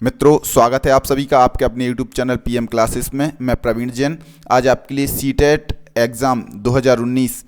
मित्रों, स्वागत है आप सभी का आपके अपने YouTube चैनल PM क्लासेस में। मैं प्रवीण जैन आज आपके लिए सीटेट एग्ज़ाम 2019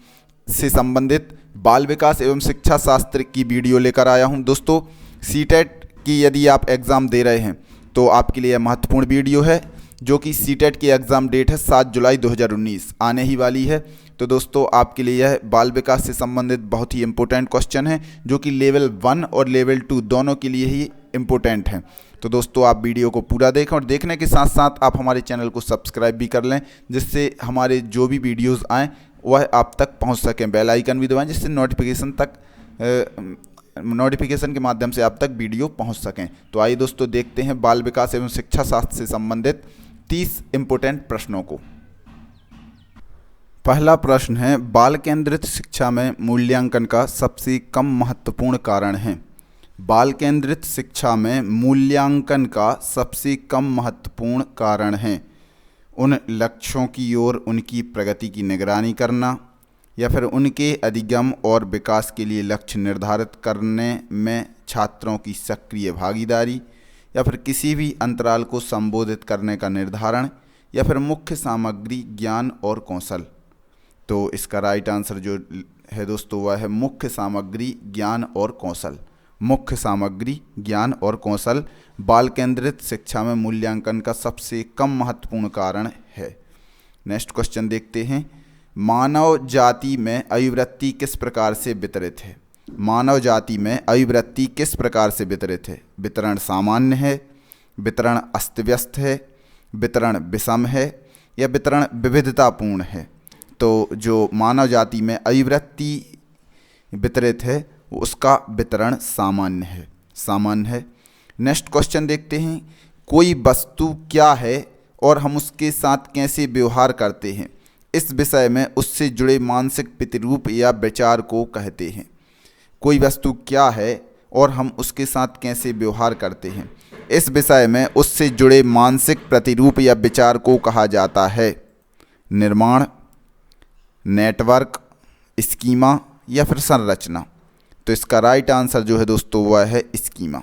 से संबंधित बाल विकास एवं शिक्षा शास्त्र की वीडियो लेकर आया हूं। दोस्तों, सीटेट की यदि आप एग्ज़ाम दे रहे हैं तो आपके लिए महत्वपूर्ण वीडियो है, जो कि सीटेट की एग्ज़ाम डेट है 7 जुलाई 2019 आने ही वाली है। तो दोस्तों, आपके लिए यह बाल विकास से संबंधित बहुत ही इम्पोर्टेंट क्वेश्चन है, जो कि लेवल 1 और लेवल 2 दोनों के लिए ही इम्पोर्टेंट हैं। तो दोस्तों, आप वीडियो को पूरा देखें और देखने के साथ साथ आप हमारे चैनल को सब्सक्राइब भी कर लें, जिससे हमारे जो भी वीडियोस आएँ वह आप तक पहुंच सकें। बेल आइकन भी दबाएं, जिससे नोटिफिकेशन के माध्यम से आप तक वीडियो पहुंच सकें। तो आइए दोस्तों, देखते हैं बाल विकास एवं शिक्षा शास्त्र से संबंधित 30 इम्पोर्टेंट प्रश्नों को। पहला प्रश्न है, बाल केंद्रित शिक्षा में मूल्यांकन का सबसे कम महत्वपूर्ण कारण है। बाल केंद्रित शिक्षा में मूल्यांकन का सबसे कम महत्वपूर्ण कारण है उन लक्ष्यों की ओर उनकी प्रगति की निगरानी करना, या फिर उनके अधिगम और विकास के लिए लक्ष्य निर्धारित करने में छात्रों की सक्रिय भागीदारी, या फिर किसी भी अंतराल को संबोधित करने का निर्धारण, या फिर मुख्य सामग्री ज्ञान और कौशल। तो इसका राइट आंसर जो है दोस्तों, वह है मुख्य सामग्री ज्ञान और कौशल। मुख्य सामग्री ज्ञान और कौशल बाल केंद्रित शिक्षा में मूल्यांकन का सबसे कम महत्वपूर्ण कारण है। नेक्स्ट क्वेश्चन देखते हैं, मानव जाति में अभिवृत्ति किस प्रकार से वितरित है। मानव जाति में अभिवृत्ति किस प्रकार से वितरित है। वितरण सामान्य है, वितरण अस्त व्यस्त है, वितरण विषम है, या वितरण विविधतापूर्ण है। तो जो मानव जाति में अभिवृत्ति वितरित है उसका वितरण सामान्य है। सामान्य है। नेक्स्ट क्वेश्चन देखते हैं, कोई वस्तु क्या है और हम उसके साथ कैसे व्यवहार करते हैं, इस विषय में उससे जुड़े मानसिक प्रतिरूप या विचार को कहते हैं। कोई वस्तु क्या है और हम उसके साथ कैसे व्यवहार करते हैं, इस विषय में उससे जुड़े मानसिक प्रतिरूप या विचार को कहा जाता है निर्माण, नेटवर्क, स्कीमा, या फिर संरचना। तो इसका राइट आंसर जो है दोस्तों, वह है स्कीमा।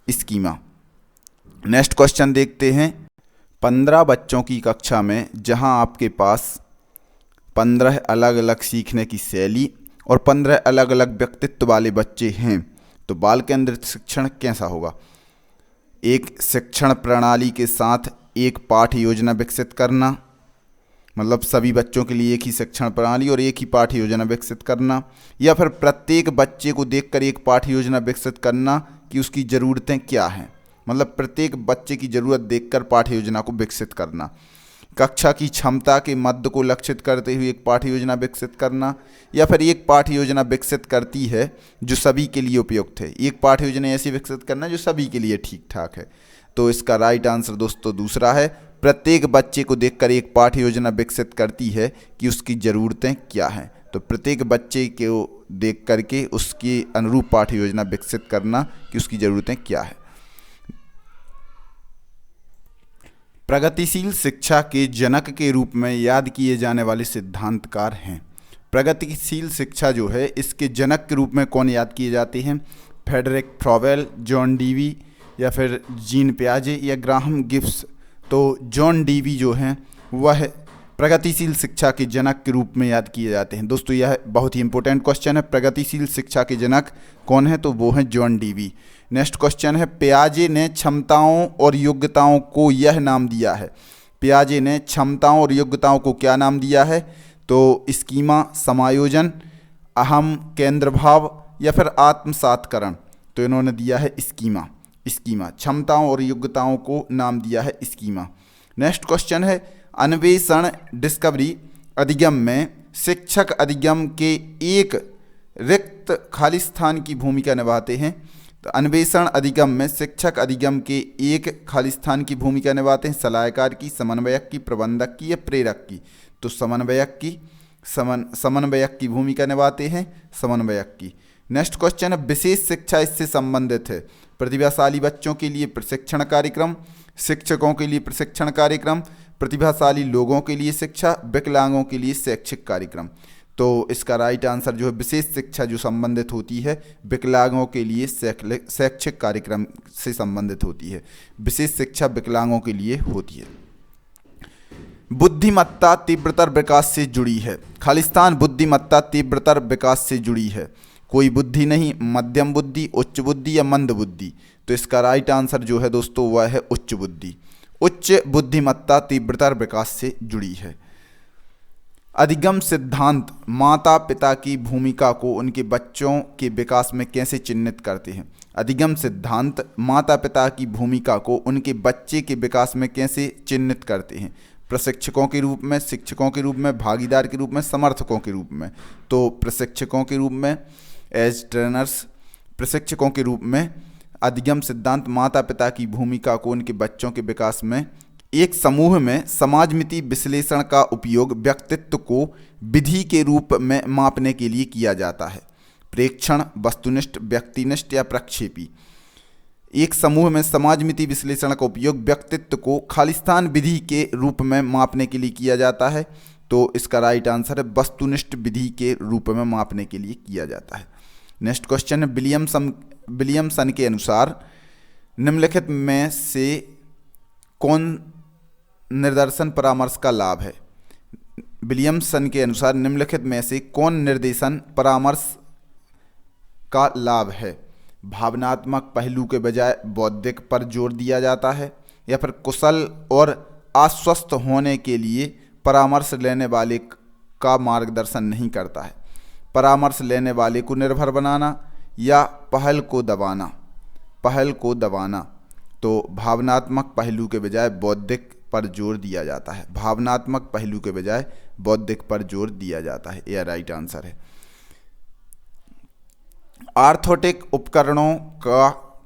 स्कीमा। नेक्स्ट क्वेश्चन देखते हैं, 15 बच्चों की कक्षा में जहां आपके पास 15 अलग अलग सीखने की शैली और 15 अलग अलग व्यक्तित्व वाले बच्चे हैं, तो बाल केंद्रित शिक्षण कैसा होगा। एक शिक्षण प्रणाली के साथ एक पाठ्य योजना विकसित करना, मतलब सभी बच्चों के लिए एक ही शिक्षण प्रणाली और एक ही पाठ्य योजना विकसित करना, या फिर प्रत्येक बच्चे को देखकर एक पाठ्य योजना विकसित करना कि उसकी ज़रूरतें क्या हैं, मतलब प्रत्येक बच्चे की ज़रूरत देखकर पाठ्य योजना को विकसित करना। कक्षा की क्षमता के मध्य को लक्षित करते हुए एक पाठ्य योजना विकसित करना, या फिर एक पाठ्य योजना विकसित करती है जो सभी के लिए उपयुक्त है। एक पाठ्य योजना ऐसी विकसित करना जो सभी के लिए ठीक ठाक है। तो इसका राइट आंसर दोस्तों दूसरा है, प्रत्येक बच्चे को देखकर एक पाठ्य योजना विकसित करती है कि उसकी ज़रूरतें क्या हैं। तो प्रत्येक बच्चे को देख करके उसके अनुरूप पाठ्य योजना विकसित करना कि उसकी ज़रूरतें क्या है। प्रगतिशील शिक्षा के जनक के रूप में याद किए जाने वाले सिद्धांतकार हैं। प्रगतिशील शिक्षा जो है, इसके जनक के रूप में कौन याद किए जाते हैं। फ्रेडरिक फ्रॉवेल, जॉन डीवी, या फिर जीन पियाजे, या ग्राहम गिब्स। तो जॉन डीवी जो हैं वह प्रगतिशील शिक्षा के जनक के रूप में याद किए जाते हैं। दोस्तों, यह बहुत ही इंपॉर्टेंट क्वेश्चन है। प्रगतिशील शिक्षा के जनक कौन है, तो वो हैं जॉन डीवी। नेक्स्ट क्वेश्चन है, पियाजे ने क्षमताओं और योग्यताओं को यह नाम दिया है। पियाजे ने क्षमताओं और योग्यताओं को क्या नाम दिया है, तो स्कीमा, समायोजन, अहम केंद्रभाव, या फिर आत्मसातकरण। तो इन्होंने दिया है स्कीमा। स्कीमा, क्षमताओं और योग्यताओं को नाम दिया है स्कीमा। नेक्स्ट क्वेश्चन है, अन्वेषण डिस्कवरी अधिगम में शिक्षक अधिगम के एक रिक्त खाली स्थान की भूमिका निभाते हैं। तो अन्वेषण अधिगम में शिक्षक अधिगम के एक खाली स्थान की भूमिका निभाते हैं सलाहकार की, समन्वयक की, प्रबंधक की, या प्रेरक की। तो समन्वयक की भूमिका निभाते हैं, समन्वयक की। नेक्स्ट क्वेश्चन है, विशेष शिक्षा इससे संबंधित है। प्रतिभाशाली बच्चों के लिए प्रशिक्षण कार्यक्रम, शिक्षकों के लिए प्रशिक्षण कार्यक्रम, प्रतिभाशाली लोगों के लिए शिक्षा, विकलांगों के लिए शैक्षिक कार्यक्रम। तो इसका राइट आंसर जो है विशेष शिक्षा जो संबंधित होती है विकलांगों के लिए शैक्षिक कार्यक्रम से संबंधित होती है। विशेष शिक्षा विकलांगों के लिए होती है। बुद्धिमत्ता तीव्रतर विकास से जुड़ी है। खालिस्तान बुद्धिमत्ता तीव्रतर विकास से जुड़ी है। कोई बुद्धि नहीं, मध्यम बुद्धि, उच्च बुद्धि या मंद बुद्धि। तो इसका राइट आंसर जो है दोस्तों वह है उच्च बुद्धि। उच्च बुद्धिमत्ता तीव्रतर विकास से जुड़ी है। अधिगम सिद्धांत माता पिता की भूमिका को उनके बच्चों के विकास में कैसे चिन्हित करते हैं। अधिगम सिद्धांत माता पिता की भूमिका को उनके बच्चे के विकास में कैसे चिन्हित करते हैं। प्रशिक्षकों के रूप में, शिक्षकों के रूप में, भागीदार के रूप में, समर्थकों के रूप में। तो प्रशिक्षकों के रूप में, एज ट्रेनर्स, प्रशिक्षकों के रूप में अधिगम सिद्धांत माता पिता की भूमिका को उनके बच्चों के विकास में एक समूह में समाजमिति विश्लेषण का उपयोग व्यक्तित्व को विधि के रूप में मापने के लिए किया जाता है। प्रेक्षण, वस्तुनिष्ठ, व्यक्तिनिष्ठ या प्रक्षेपी। एक समूह में समाजमिति विश्लेषण का उपयोग व्यक्तित्व को खालिस्तान विधि के रूप में मापने के लिए किया जाता है। तो इसका राइट आंसर है वस्तुनिष्ठ विधि के रूप में मापने के लिए किया जाता है। नेक्स्ट क्वेश्चन है विलियमसन के अनुसार निम्नलिखित में से कौन निर्देशन परामर्श का लाभ है। विलियमसन के अनुसार निम्नलिखित में से कौन निर्देशन परामर्श का लाभ है। भावनात्मक पहलू के बजाय बौद्धिक पर जोर दिया जाता है, या फिर कुशल और आश्वस्त होने के लिए परामर्श लेने वाले का मार्गदर्शन नहीं करता है। परामर्श लेने वाले को निर्भर बनाना या पहल को दबाना। तो भावनात्मक पहलू के बजाय बौद्धिक पर जोर दिया जाता है। भावनात्मक पहलू के बजाय बौद्धिक पर जोर दिया जाता है, यह राइट आंसर है। आर्थोटिक उपकरणों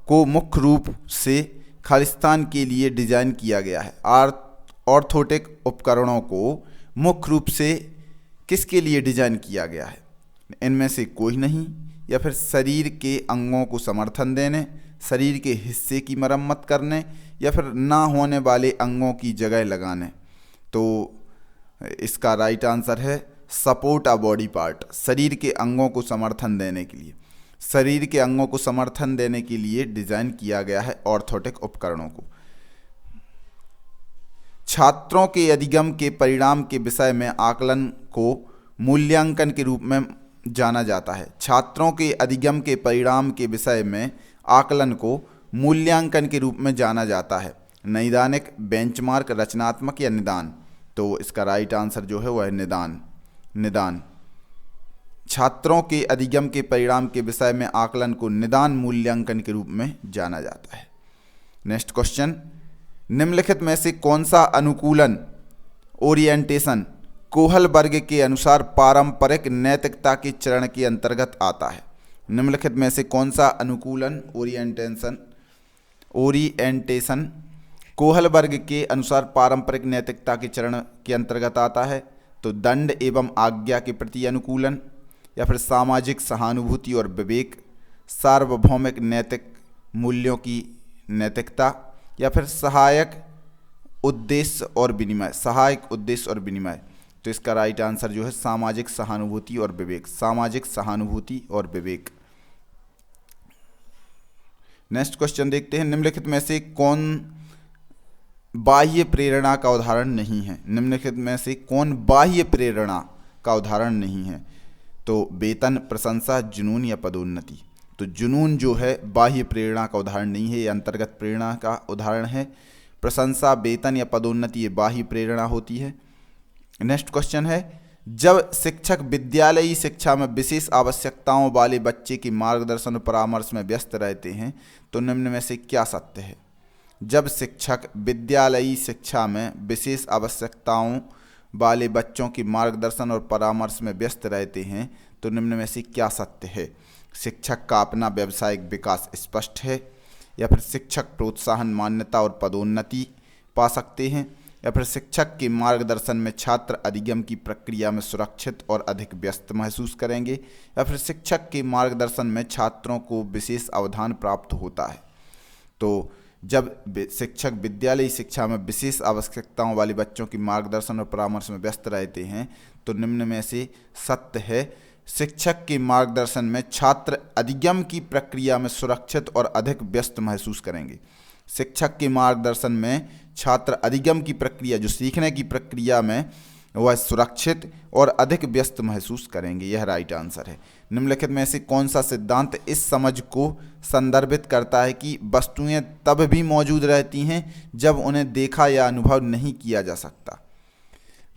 को मुख्य रूप से खालिस्तान के लिए डिजाइन किया गया है। ऑर्थोटिक उपकरणों को मुख्य रूप से किसके लिए डिजाइन किया गया है। इनमें से कोई नहीं, या फिर शरीर के अंगों को समर्थन देने, शरीर के हिस्से की मरम्मत करने, या फिर ना होने वाले अंगों की जगह लगाने। तो इसका राइट आंसर है सपोर्ट अ बॉडी पार्ट। शरीर के अंगों को समर्थन देने के लिए, शरीर के अंगों को समर्थन देने के लिए डिजाइन किया गया है ऑर्थोटिक उपकरणों को। छात्रों के अधिगम के परिणाम के विषय में आकलन को मूल्यांकन के रूप में जाना जाता है। छात्रों के अधिगम के परिणाम के विषय में आकलन को मूल्यांकन के रूप में जाना जाता है। नैदानिक, बेंचमार्क, रचनात्मक या निदान। तो इसका राइट आंसर जो है वह है निदान। छात्रों के अधिगम के परिणाम के विषय में आकलन को निदान मूल्यांकन के रूप में जाना जाता है। नेक्स्ट क्वेश्चन, निम्नलिखित में से कौन सा अनुकूलन ओरिएंटेशन कोहल वर्ग के अनुसार पारंपरिक नैतिकता के चरण के अंतर्गत आता है। निम्नलिखित में से कौन सा अनुकूलन ओरिएंटेशन कोहल वर्ग के अनुसार पारंपरिक नैतिकता के चरण के अंतर्गत आता है। तो दंड एवं आज्ञा के प्रति अनुकूलन, या फिर सामाजिक सहानुभूति और विवेक, सार्वभौमिक नैतिक मूल्यों की नैतिकता, या फिर सहायक उद्देश्य और विनिमय। तो इसका राइट आंसर जो है सामाजिक सहानुभूति और विवेक। नेक्स्ट क्वेश्चन देखते हैं, निम्नलिखित में से कौन बाह्य प्रेरणा का उदाहरण नहीं है। निम्नलिखित में से कौन बाह्य प्रेरणा का उदाहरण नहीं है। तो वेतन, प्रशंसा, जुनून या पदोन्नति। तो जुनून जो है बाह्य प्रेरणा का उदाहरण नहीं है, ये अंतर्गत प्रेरणा का उदाहरण है। प्रशंसा, वेतन या पदोन्नति ये बाह्य प्रेरणा होती है। नेक्स्ट क्वेश्चन है, जब शिक्षक विद्यालयी शिक्षा में विशेष आवश्यकताओं वाले बच्चे की मार्गदर्शन और परामर्श में व्यस्त रहते हैं तो निम्न में से क्या सत्य है। जब शिक्षक विद्यालयी शिक्षा में विशेष आवश्यकताओं वाले बच्चों की मार्गदर्शन और परामर्श में व्यस्त रहते हैं तो निम्न में से क्या सत्य है। शिक्षक का अपना व्यावसायिक विकास स्पष्ट है, या फिर शिक्षक प्रोत्साहन, मान्यता और पदोन्नति पा सकते हैं, या फिर शिक्षक के मार्गदर्शन में छात्र अधिगम की प्रक्रिया में सुरक्षित और अधिक व्यस्त महसूस करेंगे, या फिर शिक्षक के मार्गदर्शन में छात्रों को विशेष अवधान प्राप्त होता है। तो शिक्षक विद्यालयी शिक्षा में विशेष आवश्यकताओं वाले बच्चों की मार्गदर्शन और परामर्श में व्यस्त रहते हैं तो निम्न में से सत्य है। शिक्षक के मार्गदर्शन में छात्र अधिगम की प्रक्रिया में सुरक्षित और अधिक व्यस्त महसूस करेंगे। शिक्षक के मार्गदर्शन में छात्र अधिगम की प्रक्रिया, जो सीखने की प्रक्रिया में, वह सुरक्षित और अधिक व्यस्त महसूस करेंगे। यह राइट आंसर है। निम्नलिखित में से कौन सा सिद्धांत इस समझ को संदर्भित करता है कि वस्तुएं तब भी मौजूद रहती हैं जब उन्हें देखा या अनुभव नहीं किया जा सकता।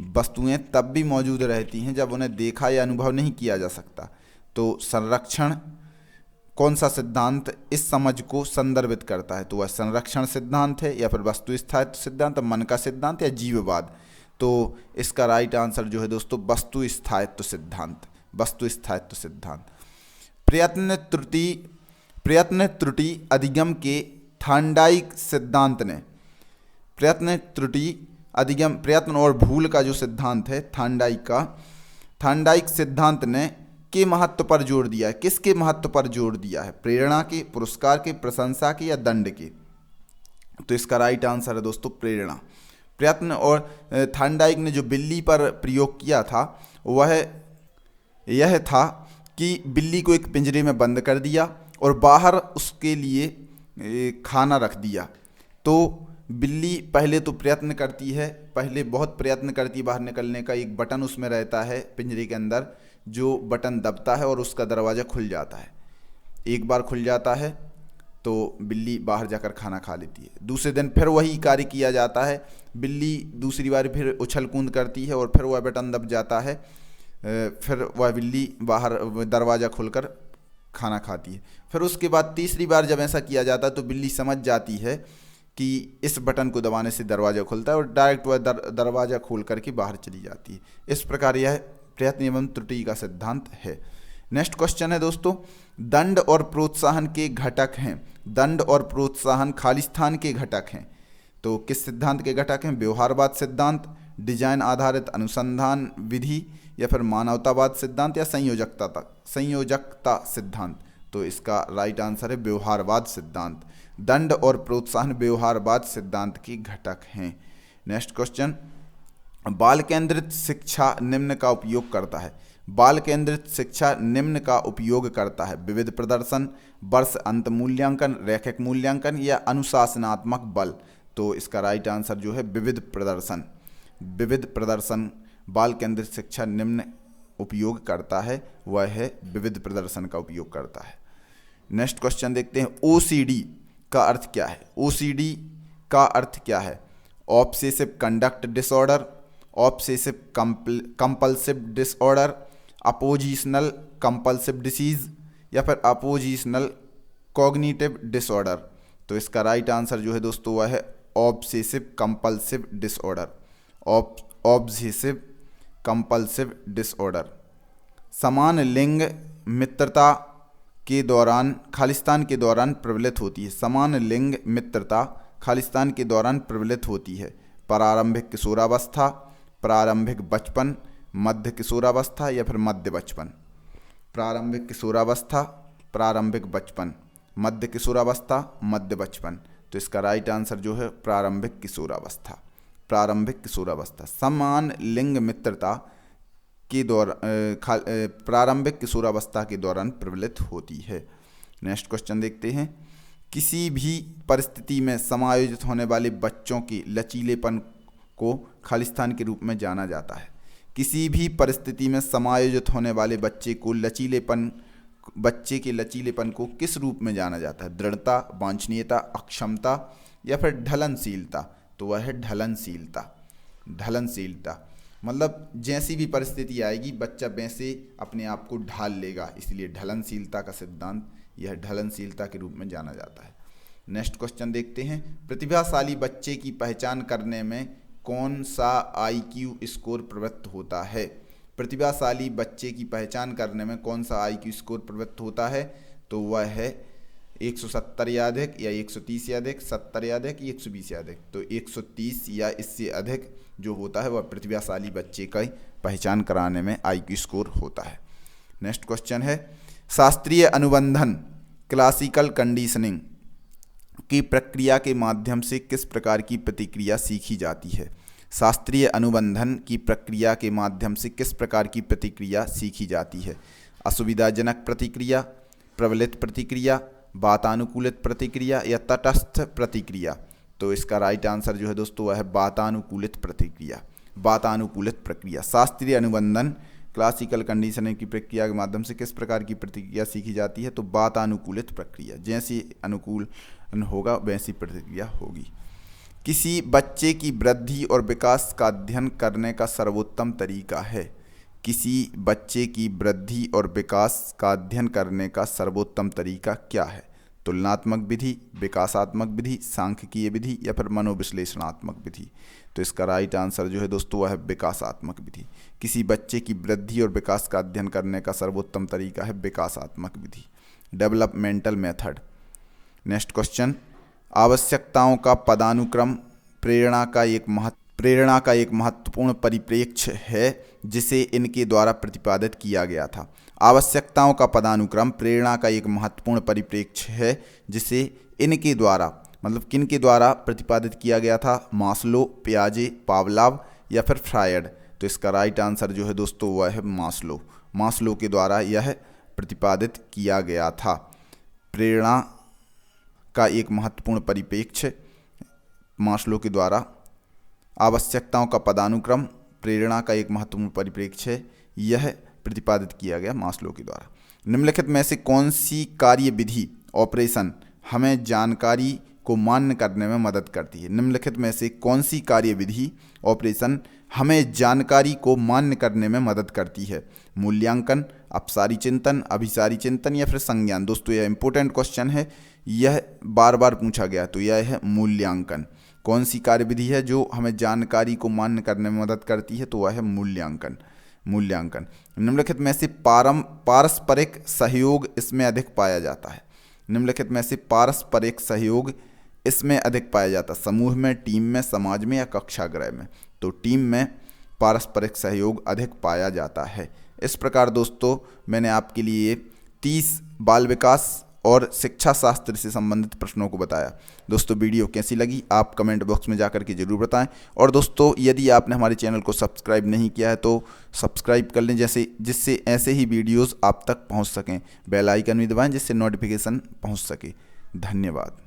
वस्तुएं तब भी मौजूद रहती हैं जब उन्हें देखा या अनुभव नहीं किया जा सकता। तो संरक्षण, कौन सा सिद्धांत इस समझ को संदर्भित करता है? तो वह संरक्षण सिद्धांत है, या फिर वस्तु स्थायित्व सिद्धांत, मन का सिद्धांत, या जीववाद। तो इसका राइट आंसर जो है दोस्तों वस्तु स्थायित्व सिद्धांत। वस्तु स्थायित्व सिद्धांत। प्रयत्न त्रुटि अधिगम के थांडाइक सिद्धांत ने, प्रयत्न और भूल का जो सिद्धांत है थांडाइक सिद्धांत ने के महत्व पर जोर दिया है। किसके महत्व पर जोर दिया है? प्रेरणा के, पुरस्कार के, प्रशंसा के, या दंड के? तो इसका राइट आंसर है दोस्तों प्रेरणा। प्रयत्न और थांडाइक ने जो बिल्ली पर प्रयोग किया था वह यह था कि बिल्ली को एक पिंजरे में बंद कर दिया और बाहर उसके लिए खाना रख दिया। तो बिल्ली पहले तो प्रयत्न करती है, पहले बहुत प्रयत्न करती है बाहर निकलने का। एक बटन उसमें रहता है पिंजरे के अंदर, जो बटन दबता है और उसका दरवाज़ा खुल जाता है। एक बार खुल जाता है तो बिल्ली बाहर जाकर खाना खा लेती है। दूसरे दिन फिर वही कार्य किया जाता है, बिल्ली दूसरी बार फिर उछल कूद करती है और फिर वह बटन दब जाता है। फिर वह बिल्ली बाहर दरवाज़ा खोलकर खाना खाती है। फिर उसके बाद तीसरी बार जब ऐसा किया जाता है तो बिल्ली समझ जाती है कि इस बटन को दबाने से दरवाज़ा खुलता है और डायरेक्ट वह दरवाज़ा खोल करके बाहर चली जाती है। इस प्रकार यह प्रयत्न एवं त्रुटि का सिद्धांत है। नेक्स्ट क्वेश्चन है दोस्तों, दंड और प्रोत्साहन के घटक हैं। दंड और प्रोत्साहन खालिस्तान के घटक हैं। तो किस सिद्धांत के घटक हैं? व्यवहारवाद सिद्धांत, डिजाइन आधारित अनुसंधान विधि, या फिर मानवतावाद सिद्धांत, या संयोजकता सिद्धांत। तो इसका राइट आंसर है व्यवहारवाद सिद्धांत। दंड और प्रोत्साहन व्यवहारवाद सिद्धांत के घटक हैं। नेक्स्ट क्वेश्चन, बाल केंद्रित शिक्षा निम्न का उपयोग करता है। बाल केंद्रित शिक्षा निम्न का उपयोग करता है: विविध प्रदर्शन, वर्ष अंत मूल्यांकन, रैखिक मूल्यांकन, या अनुशासनात्मक बल। तो इसका राइट आंसर जो है विविध प्रदर्शन। विविध प्रदर्शन बाल केंद्रित शिक्षा निम्न उपयोग करता है, वह है विविध प्रदर्शन का उपयोग करता है। नेक्स्ट क्वेश्चन देखते हैं, ओसीडी का अर्थ क्या है? ओसीडी का अर्थ क्या है? Obsessive conduct disorder, obsessive compulsive disorder, oppositional compulsive disease, या फिर अपोजिशनल कॉग्निटिव डिसऑर्डर। तो इसका राइट आंसर जो है दोस्तों वह है obsessive compulsive disorder. Obsessive compulsive disorder. समान लिंग मित्रता के दौरान खालिस्तान के दौरान प्रबलित होती है। समान लिंग मित्रता खालिस्तान के दौरान प्रबलित होती है: प्रारंभिक किशोरावस्था, प्रारंभिक बचपन, मध्य किशोरावस्था, या फिर मध्य बचपन। प्रारंभिक किशोरावस्था, प्रारंभिक बचपन, मध्य किशोरावस्था, मध्य बचपन। तो इसका राइट आंसर जो है प्रारंभिक किशोरावस्था। प्रारंभिक किशोरावस्था समान लिंग मित्रता के दौरान प्रारंभिक किशोरावस्था के दौरान प्रबलित होती है। नेक्स्ट क्वेश्चन देखते हैं, किसी भी परिस्थिति में समायोजित होने वाले बच्चों के लचीलेपन को खालिस्तान के रूप में जाना जाता है। किसी भी परिस्थिति में समायोजित होने वाले बच्चे के लचीलेपन को किस रूप में जाना जाता है? दृढ़ता, वांछनीयता, अक्षमता, या फिर ढलनशीलता। तो वह है ढलनशीलता। ढलनशीलता मतलब जैसी भी परिस्थिति आएगी बच्चा वैसे अपने आप को ढाल लेगा, इसलिए ढलनशीलता का सिद्धांत यह ढलनशीलता के रूप में जाना जाता है। नेक्स्ट क्वेश्चन देखते हैं, प्रतिभाशाली बच्चे की पहचान करने में कौन सा IQ स्कोर प्रवृत्त होता है? प्रतिभाशाली बच्चे की पहचान करने में कौन सा IQ स्कोर प्रवृत्त होता है? तो वह है 170 या अधिक, या 130 या अधिक, 70 या अधिक, 120 या अधिक। तो 130 या इससे अधिक जो होता है वह प्रतिभाशाली बच्चे का पहचान कराने में IQ स्कोर होता है। नेक्स्ट क्वेश्चन है, शास्त्रीय अनुबंधन क्लासिकल कंडीशनिंग की प्रक्रिया के माध्यम से किस प्रकार की प्रतिक्रिया सीखी जाती है। शास्त्रीय अनुबंधन की प्रक्रिया के माध्यम से किस प्रकार की प्रतिक्रिया सीखी जाती है। असुविधाजनक प्रतिक्रिया, प्रबलित प्रतिक्रिया, वातानुकूलित प्रतिक्रिया या तटस्थ प्रतिक्रिया। तो इसका राइट आंसर जो है दोस्तों वह है वातानुकूलित प्रतिक्रिया, वातानुकूलित प्रक्रिया। शास्त्रीय अनुबंधन क्लासिकल कंडीशनिंग की प्रक्रिया के माध्यम से किस प्रकार की प्रतिक्रिया सीखी जाती है। तो वातानुकूलित प्रक्रिया, जैसी अनुकूल होगा वैसी प्रतिक्रिया होगी। किसी बच्चे की वृद्धि और विकास का अध्ययन करने का सर्वोत्तम तरीका है। किसी बच्चे की वृद्धि और विकास का अध्ययन करने का सर्वोत्तम तरीका क्या है। तुलनात्मक विधि, विकासात्मक विधि, सांख्यिकीय विधि या फिर मनोविश्लेषणात्मक विधि। तो इसका राइट आंसर जो है दोस्तों वह है विकासात्मक विधि। किसी बच्चे की वृद्धि और विकास का अध्ययन करने का सर्वोत्तम तरीका है विकासात्मक विधि, डेवलपमेंटल मेथड। नेक्स्ट क्वेश्चन, आवश्यकताओं का पदानुक्रम प्रेरणा का एक महत्वपूर्ण परिप्रेक्ष्य है जिसे इनके द्वारा प्रतिपादित किया गया था। आवश्यकताओं का पदानुक्रम प्रेरणा का एक महत्वपूर्ण परिप्रेक्ष्य है जिसे इनके द्वारा मतलब किनके द्वारा प्रतिपादित किया गया था। मास्लो, पियाजे, पावलोव या फिर फ्रायड। तो इसका राइट आंसर जो है दोस्तों वह है मास्लो। मास्लो के द्वारा यह प्रतिपादित किया गया था। प्रेरणा का एक महत्वपूर्ण परिप्रेक्ष्य मास्लो के द्वारा, आवश्यकताओं का पदानुक्रम प्रेरणा का एक महत्वपूर्ण परिप्रेक्ष्य है, यह प्रतिपादित किया गया मास्लो के द्वारा। निम्नलिखित में से कौन सी कार्य विधि ऑपरेशन हमें जानकारी को मान्य करने में मदद करती है। निम्नलिखित में से कौन सी कार्य विधि ऑपरेशन हमें जानकारी को मान्य करने में मदद करती है। मूल्यांकन, अपसारी चिंतन, अभिसारी चिंतन या फिर संज्ञान। दोस्तों यह इंपॉर्टेंट क्वेश्चन है, यह बार बार पूछा गया। तो यह है मूल्यांकन। कौन सी कार्य विधि है जो हमें जानकारी को मान्य करने में मदद करती है। तो वह है मूल्यांकन। मूल्यांकन। निम्नलिखित में से पारस्परिक सहयोग इसमें अधिक पाया जाता है। निम्नलिखित में से पारस्परिक सहयोग इसमें अधिक पाया जाता है। समूह में, टीम में, समाज में या कक्षागृह में। तो टीम में पारस्परिक सहयोग अधिक पाया जाता है। इस प्रकार दोस्तों मैंने आपके लिए 30 बाल विकास और शिक्षा शास्त्र से संबंधित प्रश्नों को बताया। दोस्तों वीडियो कैसी लगी आप कमेंट बॉक्स में जाकर के जरूर बताएं। और दोस्तों यदि आपने हमारे चैनल को सब्सक्राइब नहीं किया है तो सब्सक्राइब कर लें, जिससे ऐसे ही वीडियोस आप तक पहुंच सकें। बेल आइकन भी दबाएं जिससे नोटिफिकेशन पहुंच सके। धन्यवाद।